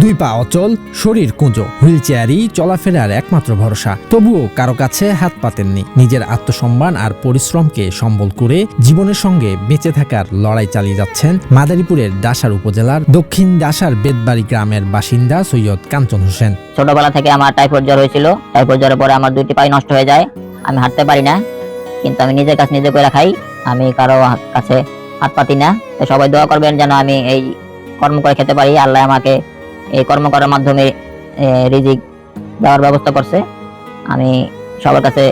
দুই পা অচল, শরীর কুঁজো, হুইল চেয়ারই চলাফেরার একমাত্র ভরসা। তবুও কারো কাছে হাত পাতেননি। নিজের আত্মসম্মান আর পরিশ্রমকে সম্বল করে জীবনের সঙ্গে বেঁচে থাকার লড়াই চালিয়ে যাচ্ছেন মাদারীপুরের ডাসার উপজেলার দক্ষিণ ডাসার বেতবাড়ি গ্রামের বাসিন্দা সৈয়দ কাঞ্চন হোসেন। ছোটবেলা থেকে আমার টাইফয়েড জ্বর হয়েছিল। টাইফয়েড জ্বরের পরে আমার দুইটি পাই নষ্ট হয়ে যায়। আমি হাঁটতে পারি না, কিন্তু আমি নিজের কাছে নিজে করে খাই। আমি কারো কাছে হাত পাতি না। তো সবাই দোয়া করবেন যেন আমি এই কর্ম করে খেতে পারি। আল্লাহ আমাকে এই কর্ম করার মাধ্যমে রিজিক দেওয়ার ব্যবস্থা করছে। আমি সবার কাছে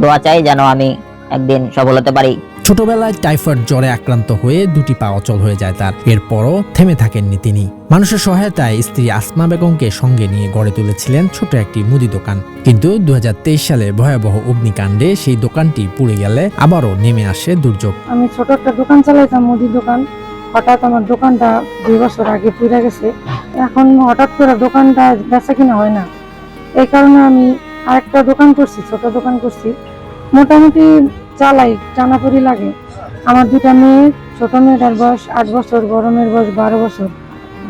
দোয়া চাই যেন আমি একদিন সফল হতে পারি। ছোটবেলায় টাইফয়েড জ্বরে আক্রান্ত হয়ে দুটি পা অচল হয়ে যায় তার। এরপরও থেমে থাকেননি তিনি। মানুষের সহায়তায় স্ত্রী আসমা বেগমকে সঙ্গে নিয়ে গড়ে তুলেছিলেন ছোট একটি মুদি দোকান। কিন্তু 2023 সালে ভয়াবহ অগ্নিকাণ্ডে সেই দোকানটি পুড়ে গেলে আবারও নেমে আসে দুর্যোগ। আমি ছোট একটা দোকান চালাইতাম, মুদি দোকান। হঠাৎ আমার দোকানটা 2 বছর আগে পুড়ে গেছে। এখন হঠাৎ করে দোকানটা বেচা কিনা হয় না। এই কারণে আমি আরেকটা দোকান করছি, ছোট দোকান করছি। মোটামুটি চালাই, টানাপড়ি লাগে। আমার দুটা মেয়ে, ছোট মেয়েটার বয়স 8 বছর, বড় মেয়ের বয়স 12 বছর।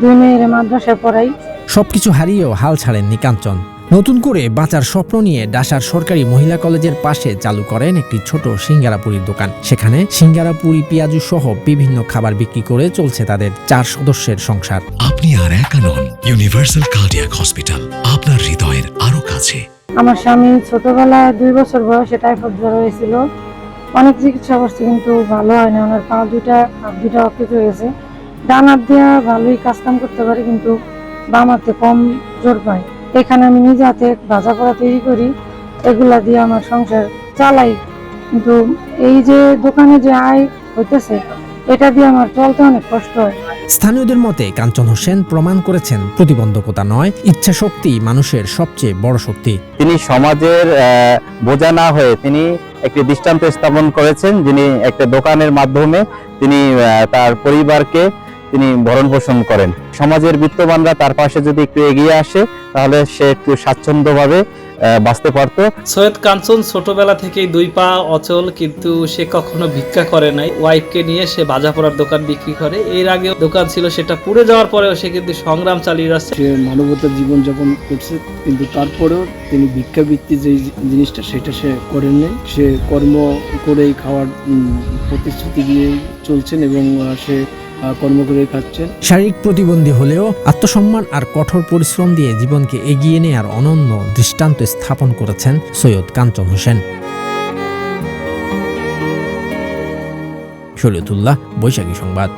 2 মেয়ের মাদ্রাসায় পড়াই। সবকিছু হারিয়েও হাল ছাড়েননি কাঞ্চন। নতুন করে বাঁচার স্বপ্ন নিয়ে ডাসার সরকারি মহিলা কলেজের পাশে চালু করেন একটি ছোট সিঙ্গারাপুরির দোকান। সেখানে সিঙ্গারাপুরি, পেঁয়াজু সহ বিভিন্ন খাবার বিক্রি করে চলছে তাদের 4 সদস্যের সংসার। আপনি আর একা নন। ইউনিভার্সাল কার্ডিয়াক হসপিটাল, আপনার হৃদয়ের আরো কাছে। আমার স্বামী ছোটবেলায় 2 বছর বয়সে টাইফয়েড জ্বর হয়েছিল। অনেক চিকিৎসা করছে, কিন্তু ভালো হয় না। ওনার পা হাত দুটা অকেজ হয়ে গেছে। ডান হাত দিয়ে ভালোই কাজ কাম করতে পারে, কিন্তু বাম হাতে কম জোর পায়। এখানে আমি নিজে হাতে ভাজা পোড়া তৈরি করি, এগুলা দিয়ে আমার সংসার চালাই। কিন্তু এই যে দোকানে যে আয় হইতেছে, এটা দিয়ে আমার চলতে অনেক কষ্ট হয়। স্থানীয়দের মতে কাঞ্চন হোসেন প্রমাণ করেছেন প্রতিবন্ধকতা নয়, ইচ্ছা শক্তি মানুষের সবচেয়ে বড় শক্তি। তিনি সমাজের বোঝা না হয়ে তিনি একটি দৃষ্টান্ত স্থাপন করেছেন, যিনি একটা দোকানের মাধ্যমে তিনি তার পরিবারকে তিনি ভরণ পোষণ করেন। সমাজের বিত্তবানরা তার পাশে যদি একটু এগিয়ে আসে, তাহলে সে একটু স্বাচ্ছন্দ্যভাবে বাঁচতে পারত। সৈয়দ কাঞ্চন ছোটবেলা থেকেই 2 পা অচল, কিন্তু সে কখনো ভিক্ষা করে নাই। ওয়াইফকে নিয়ে সে ভাজা পোড়ার দোকান বিক্রি করে। এর আগে দোকান ছিল, সেটা পুড়ে যাওয়ার পরেও সে কিন্তু সংগ্রাম চালিয়ে যাচ্ছে। সে মানবতার জীবনযাপন করছে, কিন্তু তারপরেও তিনি ভিক্ষাবৃত্তি যে জিনিসটা সেটা সে করেননি। সে কর্ম করেই খাওয়ার প্রতিশ্রুতি দিয়ে চলছেন এবং সে কর্ম করে খাচ্ছেন। শারীরিক প্রতিবন্ধী হলেও আত্মসম্মান আর কঠোর পরিশ্রম দিয়ে জীবনকে এগিয়ে নেয়ার অনন্য দৃষ্টান্ত স্থাপন করেছেন সৈয়দ কাঞ্চন হোসেন। শরীয়তুল্লাহ, বৈশাখী সংবাদ।